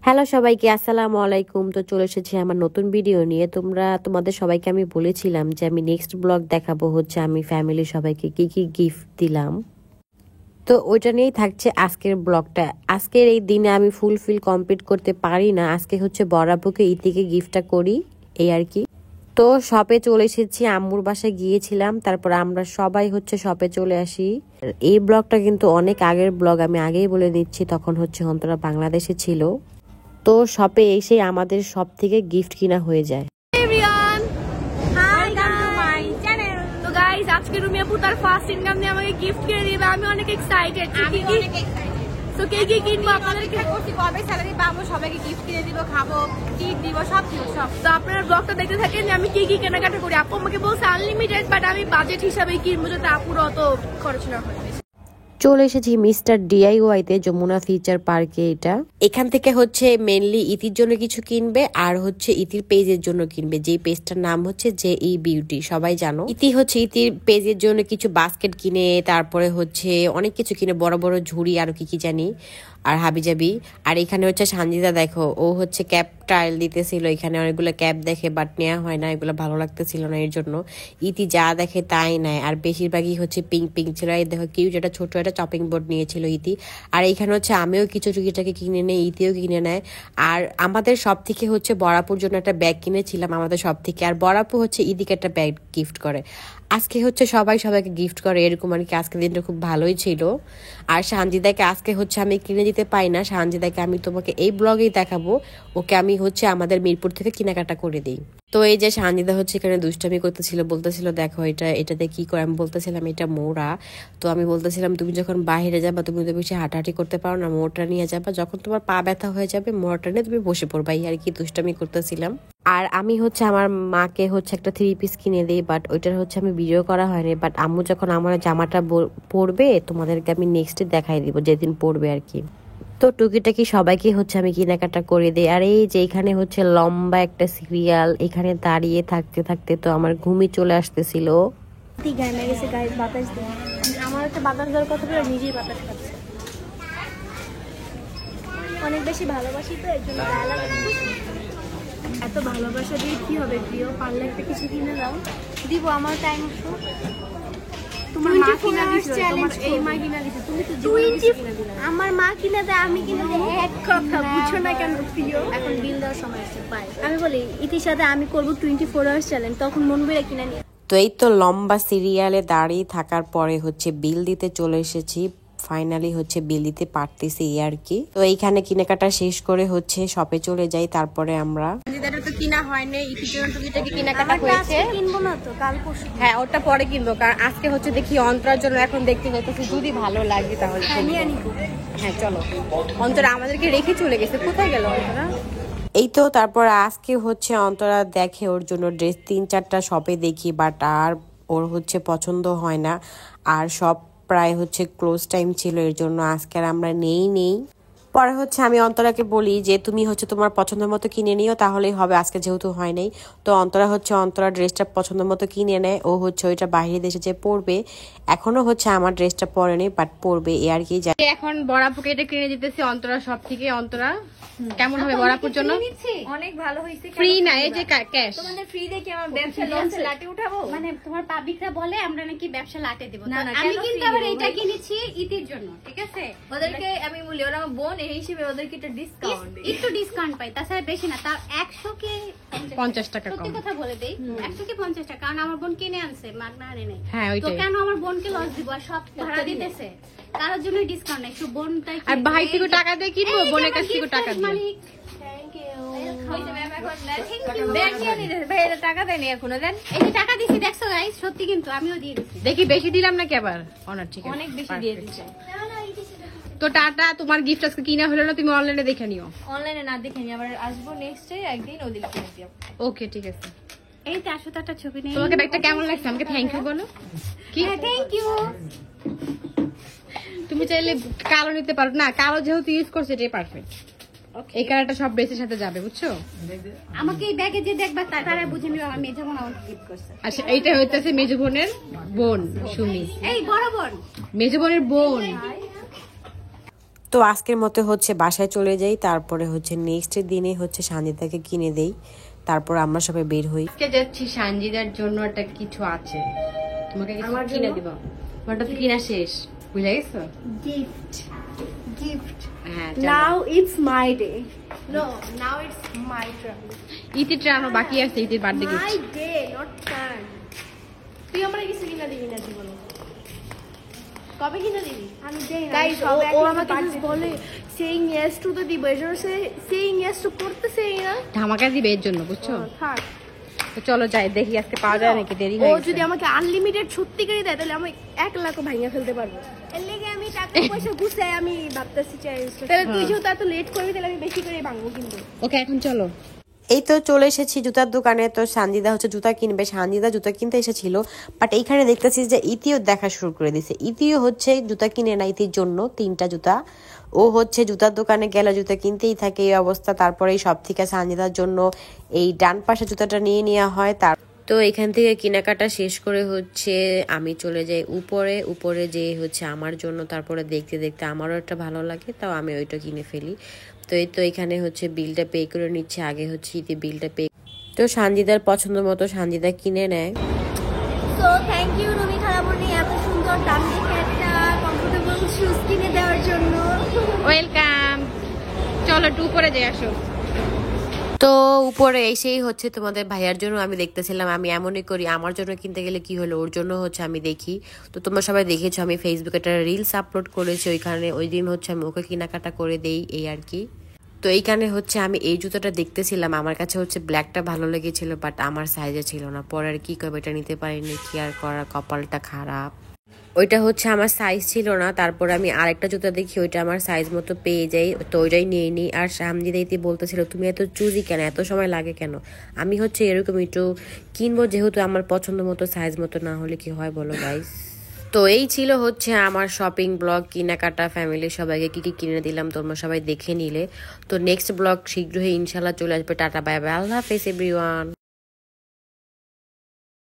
Hello সবাইকে, আসসালামু আলাইকুম। তো চলে এসেছি আমার নতুন ভিডিও নিয়ে। তোমাদের সবাইকে আমি বলেছিলাম যে আমি নেক্সট ব্লগ দেখাবো হচ্ছে আমি ফ্যামিলি সবাইকে কি কি গিফট দিলাম। তো ওইটা নিয়েই থাকছে আজকের ব্লগটা। আজকের এই দিনে আমি ফুলফিল কমপ্লিট করতে পারি না। আজকে হচ্ছে বড়াপুকে ইতিকে গিফটটা করি, এই আর কি। তো শপে চলে এসেছি, আম্মুর বাসায় গিয়েছিলাম, তারপর আমরা সবাই হচ্ছে শপে চলে আসি। এই ব্লগটা কিন্তু অনেক আগের ব্লগ, আমি আগেই বলে নিচ্ছি। তখন হচ্ছে অন্তরা বাংলাদেশে ছিল। তো শপে এসে আমাদের সব থেকে গিফট কিনা হয়ে যায়। আজকে রুমি আপু তার ফার্স্ট ইনকাম দিয়ে আমাকে গিফট কিনে দিবে। আমি অনেক এক্সাইটেড। তো কে কি কিনবো আপনাদেরকে করছি, কবে স্যালারি পাবো, সবাইকে গিফট কিনে দিব, খাবো, ট্রিট দিব, সব কিছু সব। তো আপনারা ব্লগটা দেখতে থাকেন আমি কি কি কেনাকাটা করি। আপু আমাকে বলছে আনলিমিটেড, বাট আমি বাজেট হিসাবে কিনবো যাতে আপুর অত খরচ না হয়। চলে এসেছি মিস্টার DIY তে, যমুনা ফিউচার পার্কে। এখান থেকে হচ্ছে মেনলি ইতির জন্য কিছু কিনবে আর হচ্ছে ইতির পেজের জন্য কিনবে, যে পেজটার নাম হচ্ছে JE বিউটি, সবাই জানো। ইতি হচ্ছে ইতির পেজের জন্য কিছু বাস্কেট কিনে, তারপরে হচ্ছে অনেক কিছু কিনে, বড় বড় ঝুড়ি আর কি কি জানি, আর হাবিজাবি। আর এখানে হচ্ছে সানজিদা, দেখো ও হচ্ছে ক্যাপ ট্রায়াল দিতেছিল। এখানে অনেকগুলো ক্যাপ দেখে বাট নেওয়া হয় না, এগুলো ভালো লাগতেছিল না, এর জন্য ইতি যা দেখে তাই নেয়। আর বেশিরভাগই হচ্ছে পিঙ্ক পিঙ্ক ছিল। এই দেখো কিউ যেটা ছোট একটা চপিং বোর্ড নিয়েছিল ইতি। আর এইখানে হচ্ছে আমিও কিছু টুকিটাকে কিনে নেই, ইতিও কিনে নেয়। আর আমাদের সব থেকে হচ্ছে বড়াপুর জন্য একটা ব্যাগ কিনেছিলাম আমাদের সব থেকে। আর বড়াপু হচ্ছে ইদিকে একটা ব্যাগ গিফট করে। আজকে হচ্ছে সবাই সবাইকে গিফট করে, এরকম আর কি। আজকের দিনটা খুব ভালোই ছিল। আর সানজিদাকে আজকে হচ্ছে আমি কিনে দিতে পাই না, সানজিদাকে আমি তোমাকে এই ব্লগেই দেখাবো। ওকে আমি হচ্ছে আমাদের মিরপুর থেকে কেনাকাটা করে দিই। তো এই যে সানজিদা হচ্ছে এখানে দুষ্টামি করতেছিল, বলতেছিল দেখো এটাতে কি করে। আমি বলতেছিলাম এটা মোড়া। তো আমি বলতেছিলাম তুমি যখন বাইরে যাবা তুমি তো বেশি হাঁটাহাঁটি করতে পারো না, মোড়টা নিয়ে যাবা, যখন তোমার পা ব্যথা হয়ে যাবে মোড়টা নিয়ে তুমি বসে পড়বা, এই আর কি দুষ্টামি করতেছিলাম। আর আমি হচ্ছে আমার মাকে হচ্ছে একটা 3 পিস কিনে দিই, বাট ওইটার হচ্ছে আমি ভিডিও করা হয়নি। বাট আম্মু যখন আমার জামাটা পরবে তোমাদেরকে আমি নেক্সটে দেখাই দিব, যেদিন পরবে আর কি। তো টুকিটাকি সবাইকে হচ্ছে আমি কেনাকাটা করে দিই। আর এই যে এখানে হচ্ছে লম্বা একটা সিরিয়াল, এখানে দাঁড়িয়ে থাকতে থাকতে তো আমার ঘুমই চলে আসতেছিল। আমার একটা বাতাস দেওয়ার কথা বলে নিজেই বাতাস খাচ্ছে। অনেক বেশি ভালোবাসি তো, এর জন্য এত ভালোবাসা দিয়ে কি হবে প্রিয়, পারলে একটা কিছু কিনে দাও। দিব আমার টাইম আসো। তোমার মা কিনা দিছে, তোমার এই মা কিনা দিছে, তুমি তো 20 আমার মা কিনা দেয়, আমি কিনা দেই, এক কথা বুঝছো না কেন প্রিয়? এখন বিল দেওয়ার সময় আসছে, বাই। আমি বলি ইতির সাথে আমি করব 24 আওয়ার্স চ্যালেঞ্জ, তখন মন বইরা কিনা নিয়ে। তো এই তো লম্বা সিরিয়ালে দাঁড়িয়ে থাকার পরে হচ্ছে বিল দিতে চলে এসেছি। ফাইনালি হচ্ছে বিল দিতে পারতেছি আর কি। তো এইখানে কেনাকাটা শেষ করে হচ্ছে শপে চলে যাই। তারপরে আমরা তো কিনা হয়নি, ইতিটাকে কেনাকাটা হয়েছে, কিনবো না তো কাল পরশু। হ্যাঁ ওটা পরে কিনবো, কারণ আজকে হচ্ছে দেখি অন্তরার জন্য এখন দেখতে যাইতেছি, যদি ভালো লাগে তাহলে হ্যাঁ চলো। অন্তরা আমাদেরকে রেখে চলে গেছে, কোথায় গেল অন্তরা? এই তো তারপর আজকে হচ্ছে অন্তরা দেখে ওর জন্য ড্রেস 3-4টা শপে দেখি, বাট আর ওর হচ্ছে পছন্দ হয় না। আর সব প্রায় হচ্ছে ক্লোজ টাইম ছিল, এর জন্য আজকে আর আমরা নেই। পরে হচ্ছে আমি অন্তরাকে বলি যে তুমি হচ্ছে তোমার পছন্দের মতো কিনে নিও, তাহলেই হবে, আজকে যেহেতু হয় নাই। তো অন্তরা ড্রেসটা পছন্দের মতো কিনে নেয়। ও হচ্ছে ওইটা বাইরে দেশে যে পরবে, এখনো হচ্ছে আমার ড্রেসটা পরেনি, বাট পরবে, এ আর কি। এখন বড়াপুকে এটা কিনে দিতেছি অন্তরা সব থেকে। অন্তরা কেমন হবে বড়াপুর জন্য? অনেক ভালো হয়েছে। ফ্রি না, এই যে ক্যাশ। তোমাদের ফ্রি দেখে আমার ব্যবসা লঞ্চ লাটে উঠাবো, মানে তোমার পাবলিকরা বলে আমরা নাকি ব্যবসা লাটে দেব। না আমি কিন্তু আবার এটা কিনেছি ইতির জন্য, ঠিক আছে? ওদেরকে আমি বলি ওরা আমার বোন, এই হিসেবে ওদেরকে একটা ডিসকাউন্ট, একটু ডিসকাউন্ট পাই, তাছাড়া বেশি না, তাও 100 কে 50 টাকা কম। সত্যি কথা বলে দেই, 100 কে 50 টাকা, কারণ আমার বোন কিনে আনছে, মাগনা আনে নাই। হ্যাঁ তো ওইটাই। কেন আমার বোনকে লস দিব? আর সব ভাড়া দিতেছে, কারোর জন্য ডিসকাউন্ট নাই, একটু বোনটাই। আর ভাই থেকে টাকা দিয়ে কিনবো, বোনের কাছ থেকে টাকা দিয়ে। মালিক থ্যাংক ইউ। টাকা দেয়নি এখনো, দেন এই যে টাকা দিছি, দেখছো গাইস? সত্যি কিন্তু আমিও দিয়ে দিছি। দেখি বেশি দিলাম নাকি আবার? অনার ঠিক আছে, অনেক বেশি দিয়ে দিছে। তো টাটা, তোমার গিফট আজকে কিনা হলো না, তুমি অনলাইনে দেখে নিও। অনলাইনে না দেখে নি, আবার আসবো নেক্সট ডে একদিন, ওদিন কিনে দিও। ওকে ঠিক আছে। এই 400টা ছবি নেই। তোমাকে ব্যাগটা কেমন লাগছে? আমাকে থ্যাংক ইউ বলো। কি থ্যাংক ইউ। তুমি চাইলে কালো নিতে পারো না, কালো যেহেতু ইউজ করছে এটাই পারফেক্ট। এই কালারটা সব ড্রেসের সাথে যাবে, বুঝছো? আমাকে এই ব্যাগে যে দেখবা তারা বুঝে নিও আমার মেজো বোন আমাকে গিফট করছে। আচ্ছা এইটা হইতেছে মেজো বোনের বোন সুমি, এই বড় বোন, মেজো বোনের বোন। তো আজকের মতো হচ্ছে বাসায় চলে যাই, তারপরে হচ্ছে নেক্সট দিনে হচ্ছে সানজিদাকে কিনে দেই, তারপর আমরা সবাই বের হই। আজকে যাচ্ছি সানজিদার জন্য একটা কিছু আছে, তোমাকে কিছু কিনে দিব। ওটা তো কিনা শেষ, বুঝে গেছো? Gift. হ্যাঁ Now it's my day. No, now it's my turn. ইতিটা আমার বাকি আছে, ইতির birthday gift. My day, not turn. তুই আমার কিছু কিনা দিবি না জীবনে? কবে কিনা দিবি? আমি দেই না। গাইস ও আমাকে just বলে saying yes to the দিব, এজন্য saying yes to করতেছেই না। ধামাকা দিবে এর জন্য, বুঝছো? থাক। তো চলো যাই দেখি আজকে পাওয়া যায় নাকি, দেরি হয়ে ও গেছে। যদি আমাকে আনলিমিটেড সত্যি করে দেয় তাহলে আমি 1 লাখ ভাঙা ফেলতে পারবো। এর লেগে আমি টাকা পয়সা গুছাই আমি ভাবতেছি চ্যালেঞ্জ। তাহলে তুই যেহেতু এত লেট করবি তাহলে আমি বেশি করে ভাঙবো কিন্তু। ওকে এখন চলো। এই তো চলে এসেছি জুতার দোকানে। তো সানজিদা হচ্ছে জুতা কিনবে, সানজিদা জুতা কিনতে এসেছিল, বাট এইখানে দেখতেছি যে ইতিও দেখা শুরু করে দিছে। ইতিও হচ্ছে জুতা কিনে না ইতির জন্য 3টা জুতা। ও হচ্ছে জুতার দোকানে গেলে জুতা কিনতেই থাকে এই অবস্থা। তারপরে সব থেকে সানজিদার জন্য এই ডান পাশে জুতাটা নিয়ে নেওয়া হয়। তার তো এখান থেকে কেনাকাটা শেষ করে হচ্ছে আমি চলে যাই উপরে যে হচ্ছে আমার জন্য, তারপরে দেখতে দেখতে আমারও একটা ভালো লাগে, তাও আমি ওইটা কিনে ফেলি। তো এই তো এখানে হচ্ছে বিলটা পে করে নিচ্ছে, আগে হচ্ছে ইতি বিলটা পে। তো সানজিদার পছন্দ মতো সানজিদা কিনে নেয়। সো থ্যাংক ইউ রুমি খালামণি এত সুন্দর দাম দেখে একটা কমফোর্টেবল শুজ কিনে দেওয়ার জন্য। ওয়েলকাম, চলো একটু উপরে যাই, আসো। তো উপরে এসেই হচ্ছে তোমাদের ভাইয়ার জন্য আমি দেখতেছিলাম। আমি এমনই করি, আমার জন্য কিনতে গেলে কি হলো ওর জন্য হচ্ছে আমি দেখি। তো তোমরা সবাই দেখেছো আমি ফেসবুকে একটা রিলস আপলোড করেছি, ওইখানে ওই দিন হচ্ছে আমি ওকে কেনাকাটা করে দেই এই আর কি। তো এইখানে হচ্ছে আমি এই জুতোটা দেখতেছিলাম, আমার কাছে হচ্ছে ব্ল্যাকটা ভালো লেগেছিল, বাট আমার সাইজে ছিল না। পরে আর কি করবো, এটা নিতে পারিনি, কি আর করার, কপালটা খারাপ। ওইটা হচ্ছে আমার সাইজ ছিল না। তারপর আমি আরেকটা জুতা দেখি, ওইটা আমার সাইজ মতো পেয়ে যাই, তো ওইটাই নিয়ে নিই। আর সামজিদা ইতি বলতেছিল তুমি এত চুজি কেন, এত সময় লাগে কেন? আমি হচ্ছে এরকম একটু কিনবো, যেহেতু আমার পছন্দ মতো সাইজ মতো না হলে কি হয় বলো গাইস। তো এই ছিল হচ্ছে আমার শপিং ব্লগ, কেনাকাটা, ফ্যামিলির সবাইকে কি কি কিনে দিলাম তোমরা সবাই দেখে নিলে। তো নেক্সট ব্লগ শীঘ্রই ইনশাল্লাহ চলে আসবে। টাটা বাই বাই, আল্লাহ হাফেজ এভরিওয়ান।